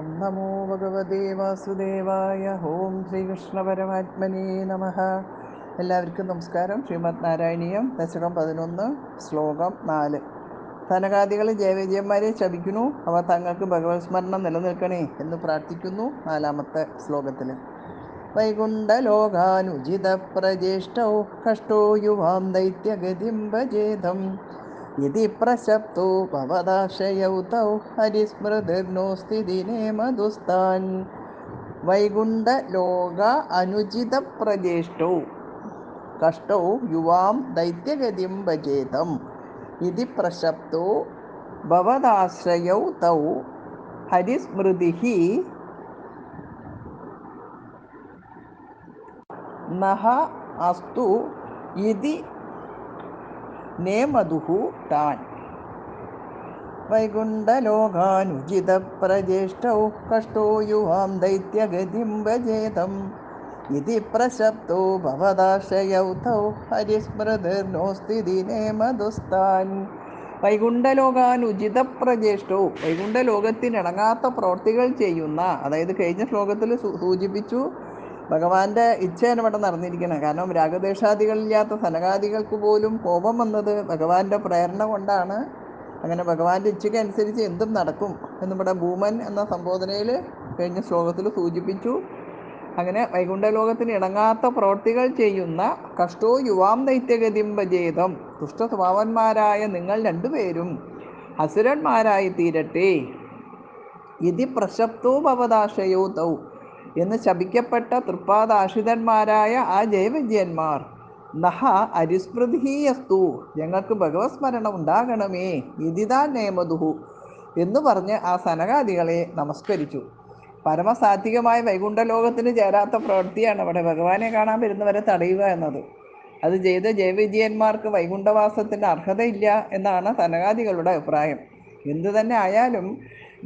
ഓം നമോ ഭഗവതേ വാസുദേവായ. ഓം ശ്രീകൃഷ്ണ പരമാത്മനേ നമഃ. എല്ലാവർക്കും നമസ്കാരം. ശ്രീമദ് നാരായണീയം ദശകം 11 ശ്ലോകം 4. സനകാദികൾ ജയവിജയന്മാരെ ശപിക്കുന്നു. അവർ തങ്ങൾക്ക് ഭഗവത് സ്മരണം നിലനിൽക്കണേ എന്ന് പ്രാർത്ഥിക്കുന്നു. 4-ാമത്തെ ശ്ലോകത്തിൽ വൈകുണ്ഠലോകാനുചിത പ്രജേഷ്ടൗ കഷ്ടോ യുവാം ദൈത്യഗതിം ഭജേതം യതി പ്രശപ്തോ ഭവദാശയൗ തൗ ഹരിസ്മൃതിർനോസ്തി ദിനേ മധുസ്ഥാൻ. വൈകുണ്ഠലോക അനുചിത പ്രജേഷ്ടൗ കഷ്ടൗ യുവാം ദൈത്യഗതിം ഭജേതം യതി പ്രശപ്തോ ഭവദാശ്രയൗ തൗ ഹരിസ്മൃതിഃ നഹ അസ്തു ഇതി നേമധുഃ താൻ. വൈകുണ്ഠലോകാനുചിത പ്രജേഷ്ടൗ കഷ്ടോ യുവാം ദൈത്യഗതിം ഭജേതം ഇതി പ്രശപ്തോ ഭവദാശ്രയൗ തൗ ഹരിസ്മൃതിർനോസ്തി ദിനേ മധുസ്ഥാൻ. വൈകുണ്ഠലോകാനുചിത പ്രജേഷ്ടോ, വൈകുണ്ഠലോകത്തിനിണങ്ങാത്ത പ്രവൃത്തികൾ ചെയ്യുന്ന, അതായത് കഴിഞ്ഞ ശ്ലോകത്തിൽ സൂചിപ്പിച്ചു ഭഗവാന്റെ ഇച്ഛയാണ് ഇവിടെ നടന്നിരിക്കുന്നത്. കാരണം രാഗദ്വേഷാദികളില്ലാത്ത സനകാദികൾക്ക് പോലും കോപം വന്നത് ഭഗവാന്റെ പ്രേരണ കൊണ്ടാണ്. അങ്ങനെ ഭഗവാന്റെ ഇച്ഛയ്ക്ക് അനുസരിച്ച് എന്തും നടക്കും എന്നിവിടെ ഭൂമൻ എന്ന സംബോധനയിൽ കഴിഞ്ഞ ശ്ലോകത്തിൽ സൂചിപ്പിച്ചു. അങ്ങനെ വൈകുണ്ഠലോകത്തിന് ഇണങ്ങാത്ത പ്രവൃത്തികൾ ചെയ്യുന്ന കഷ്ടോ യുവാം ദൈത്യഗതിം ഭജേതം, ദുഷ്ടസ്വഭാവന്മാരായ നിങ്ങൾ രണ്ടുപേരും അസുരന്മാരായി തീരട്ടെ. ഇതി പ്രശപ്തോ ഭവദാശയോ തൗ, എന്ന് ശപിക്കപ്പെട്ട തൃപ്പാദാശ്രിതന്മാരായ ആ ജയവിജയന്മാർ നഹ അരിസ്മൃതിഹീയസ്തു, ഞങ്ങൾക്ക് ഭഗവത് സ്മരണ ഉണ്ടാകണമേ, ഇതിതാ നേമധുഹു എന്ന് പറഞ്ഞ് ആ സനകാദികളെ നമസ്കരിച്ചു. പരമസാത്വികമായ വൈകുണ്ഠലോകത്തിന് ചേരാത്ത പ്രവൃത്തിയാണ് അവിടെ ഭഗവാനെ കാണാൻ വരുന്നവരെ തടയുക എന്നത്. അത് ചെയ്ത ജയവിജയന്മാർക്ക് വൈകുണ്ഠവാസത്തിന് അർഹതയില്ല എന്നാണ് സനകാദികളുടെ അഭിപ്രായം. എന്തു തന്നെ ആയാലും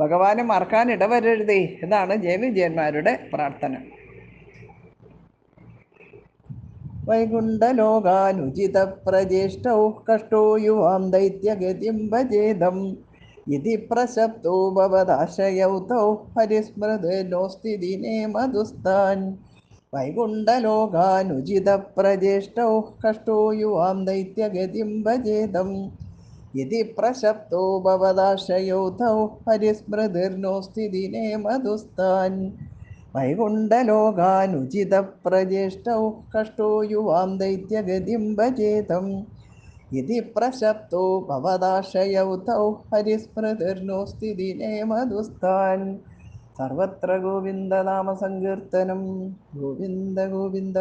ഭഗവാനെ മറക്കാൻ ഇടവരരുതേ എന്നാണ് ജയവിജയന്മാരുടെ പ്രാർത്ഥന. വൈകുണ്ഠലോകാനുചിത പ്രജേഷ്ടൗ കഷ്ടോ യുവാം ദൈത്യഗതിം ഭജേതം ഇതി പ്രശപ്തോ ഭവദാശ്രയൗ തൗ ഹരിസ്മൃതിർനോസ്തി ദിനേ മധുസ്ഥാൻ. വൈകുണ്ഠലോകാനുചിത പ്രജേഷ്ടൗ കഷ്ടോ യുവാം ദൈത്യഗതിം ഭജേതം ഇതി പ്രശപ്തോ ഭവദാശ്രയൗ തൗ ഹരിസ്മൃതിർനോസ്തി ദിനേ മധുസ്ഥാൻ. വൈകുണ്ഠലോകാനുചിത പ്രജേഷ്ടൗ കഷ്ടോ യുവാം ദൈത്യഗതിം ഭജേതം ഇതി പ്രശപ്തോ ഭവദാശ്രയൗ തൗ ഹരിസ്മൃതിർനോസ്തി ദിനേ മധുസ്ഥാൻ. സർവത്ര ഗോവിന്ദനാമ സങ്കീർത്തനം. ഗോവിന്ദ ഗോവിന്ദ.